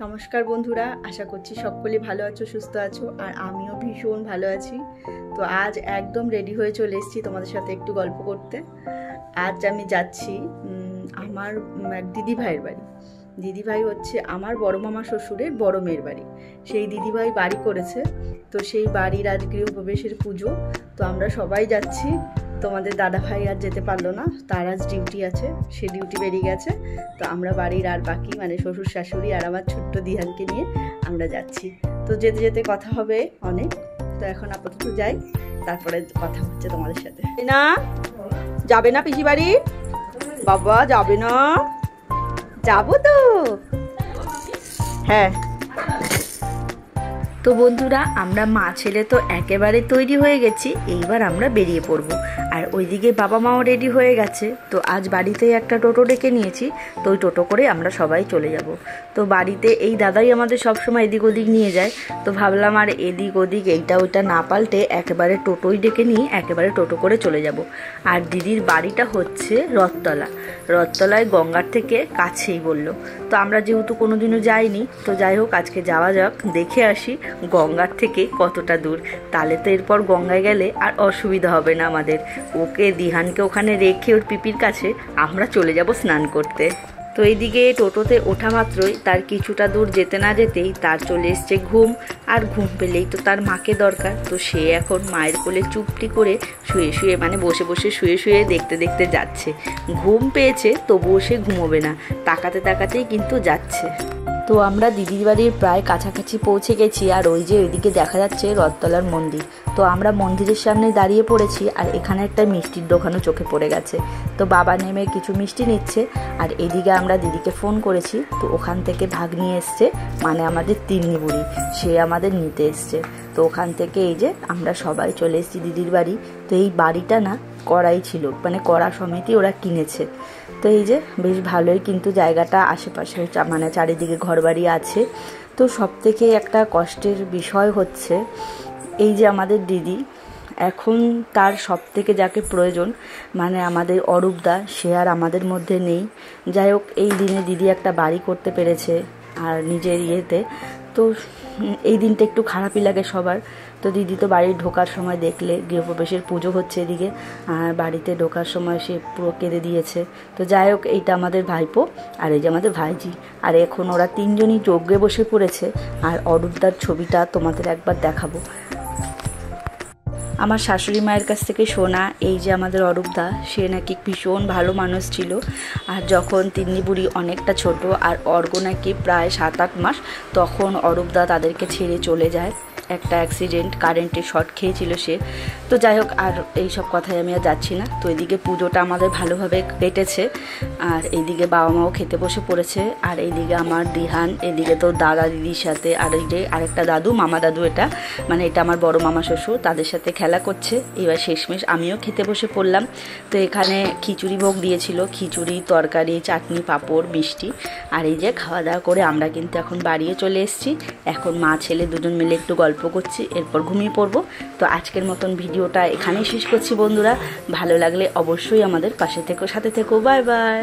নমস্কার বন্ধুরা, আশা করছি সকলে ভালো আছো, সুস্থ আছো, আর আমিও ভীষণ ভালো আছি। তো আজ একদম রেডি হয়ে চলে এসেছি তোমাদের সাথে একটু গল্প করতে। আজ আমি যাচ্ছি আমার এক দিদিভাইয়ের বাড়ি। দিদিভাই হচ্ছে আমার বড় মামা শ্বশুরের বড় মেয়ের বাড়ি। সেই দিদিভাই বাড়ি করেছে, তো সেই বাড়ির আজ গৃহপ্রবেশের পুজো। তো আমরা সবাই যাচ্ছি। তোমাদের দাদা ভাই আর যেতে পারলো না, তার আজ ডিউটি আছে, সে ডিউটি বেরিয়ে গেছে। তো আমরা বাড়ির আর বাকি মানে শ্বশুর শাশুড়ি আর আমার ছোট্ট দিহানকে নিয়ে আমরা যাচ্ছি। তো যেতে যেতে কথা হবে অনেক। তো এখন আপাতত যাই, তারপরে কথা হচ্ছে তোমাদের সাথে। না যাবে না পিসি বাড়ি? বাবা যাবে না? যাবো তো, হ্যাঁ। তো বন্ধুরা, আমরা মা ছেলে তো একেবারে তৈরি হয়ে গেছি, এইবার আমরা বেরিয়ে পড়ব। আর ওইদিকে বাবা মাও রেডি হয়ে গেছে। তো আজ বাড়িতেই একটা টোটো ডেকে নিয়েছি, তো ওই টোটো করে আমরা সবাই চলে যাব। তো বাড়িতে এই দাদাই আমাদের সবসময় এদিক ওদিক নিয়ে যায়। তো ভাবলাম আর এদিক ওদিক এইটা ওইটা না পাল্টে একেবারে টোটোই ডেকে নিয়ে একেবারে টোটো করে চলে যাব। আর দিদির বাড়িটা হচ্ছে রথতলায় গঙ্গার থেকে কাছেই বলল। তো আমরা যেহেতু কোনোদিনও যাইনি, তো যাই হোক আজকে যাওয়া যাক, দেখে আসি গঙ্গার থেকে কতটা দূর। তাহলে তো এরপর গঙ্গায় গেলে আর অসুবিধা হবে না আমাদের। ওকে দিহানকে ওখানে রেখে ওর পিপির কাছে আমরা চলে যাব স্নান করতে। তো এইদিকে টোটোতে ওঠা মাত্রই তার কিছুটা দূর যেতে না যেতেই তার চলে এসছে ঘুম। আর ঘুম পেলেই তো তার মাকে দরকার। তো সে এখন মায়ের কোলে চুপটি করে শুয়ে শুয়ে মানে বসে বসে শুয়ে শুয়ে দেখতে দেখতে যাচ্ছে। ঘুম পেয়েছে তবুও সে ঘুমোবে না, তাকাতে তাকাতেই কিন্তু যাচ্ছে। তো আমরা দিদির বাড়ির প্রায় কাছাকাছি পৌঁছে গেছি। আর ওই যে ওইদিকে দেখা যাচ্ছে রথতলার মন্দির। তো আমরা মন্দিরের সামনে দাঁড়িয়ে পড়েছি। আর এখানে একটা মিষ্টির দোকানও চোখে পড়ে গেছে। তো বাবা নেমে কিছু মিষ্টি নিচ্ছে। আর এদিকে আমরা দিদিকে ফোন করেছি, তো ওখান থেকে ভাগ নিয়ে এসছে, মানে আমাদের তিন্নি বুড়ি, সে আমাদের নিতে এসছে। তো ওখান থেকে এই যে আমরা সবাই চলে এসেছি দিদির বাড়ি। তো এই বাড়িটা না করাই ছিল, মানে করা সমেতই ওরা কিনেছে। তো এই যে বেশ ভালোই কিন্তু জায়গাটা, আশেপাশে মানে চারিদিকে ঘরবাড়ি আছে। তো সব থেকে একটা কষ্টের বিষয় হচ্ছে এই যে আমাদের দিদি, এখন তার সব থেকে যাকে প্রয়োজন মানে আমাদের অরূপদা, সে আর আমাদের মধ্যে নেই। যাই হোক এই দিনে দিদি একটা বাড়ি করতে পেরেছে আর নিজের ইয়েতে। তো এই দিনটা একটু খারাপই লাগে সবার। তো দিদি তো বাড়ি ঢোকার সময় দেখলে গৃহপ্রবেশের পুজো হচ্ছে এদিকে, আর বাড়িতে ঢোকার সময় সে পুরো কেঁদে দিয়েছে। তো যাই হোক এইটা আমাদের ভাইপো আর এই যে আমাদের ভাইজি। আর এখন ওরা তিনজনই যজ্ঞে বসে পড়েছে। আর অরূপদার ছবিটা তোমাদের একবার দেখাবো। আমার শাশুড়ি মায়ের কাছ থেকে শোনা এই যে আমাদের অরূপদা, সে নাকি ভীষণ ভালো মানুষ ছিল। আর যখন তিন্নি বুড়ি অনেকটা ছোট আর অর্ঘ্য নাকি প্রায় 7-8 মাস, তখন অরূপদা তাদেরকে ছেড়ে চলে যায়। একটা অ্যাক্সিডেন্ট, কারেন্টের শর্ট খেয়েছিল সে। তো যাই হোক আর এই সব কথায় আমি আর যাচ্ছি না। তো এদিকে পুজোটা আমাদের ভালোভাবে কেটেছে। আর এইদিকে বাবা মাও খেতে বসে পড়েছে। আর এইদিকে আমার দিহান, এদিকে তো দাদা দিদির সাথে আর এই যে আরেকটা দাদু, মামা দাদু, এটা মানে এটা আমার বড় মামা শ্বশুর, তাদের সাথে খেলা করছে। এবার শেষমেশ আমিও খেতে বসে পড়লাম। তো এখানে খিচুড়ি ভোগ দিয়েছিল, খিচুড়ি, তরকারি, চাটনি, পাঁপড়, মিষ্টি। আর এই যে খাওয়া দাওয়া করে আমরা কিন্তু এখন বাড়িয়ে চলে এসেছি। এখন মা ছেলে দুজন মিলে একটু গল্প করছি, এরপর ঘুমিয়ে পড়বো। তো আজকের মতন ভিডিওটা এখানেই শেষ করছি বন্ধুরা। ভালো লাগলে অবশ্যই আমাদের পাশে থেকো, সাথে থেকো। Bye bye.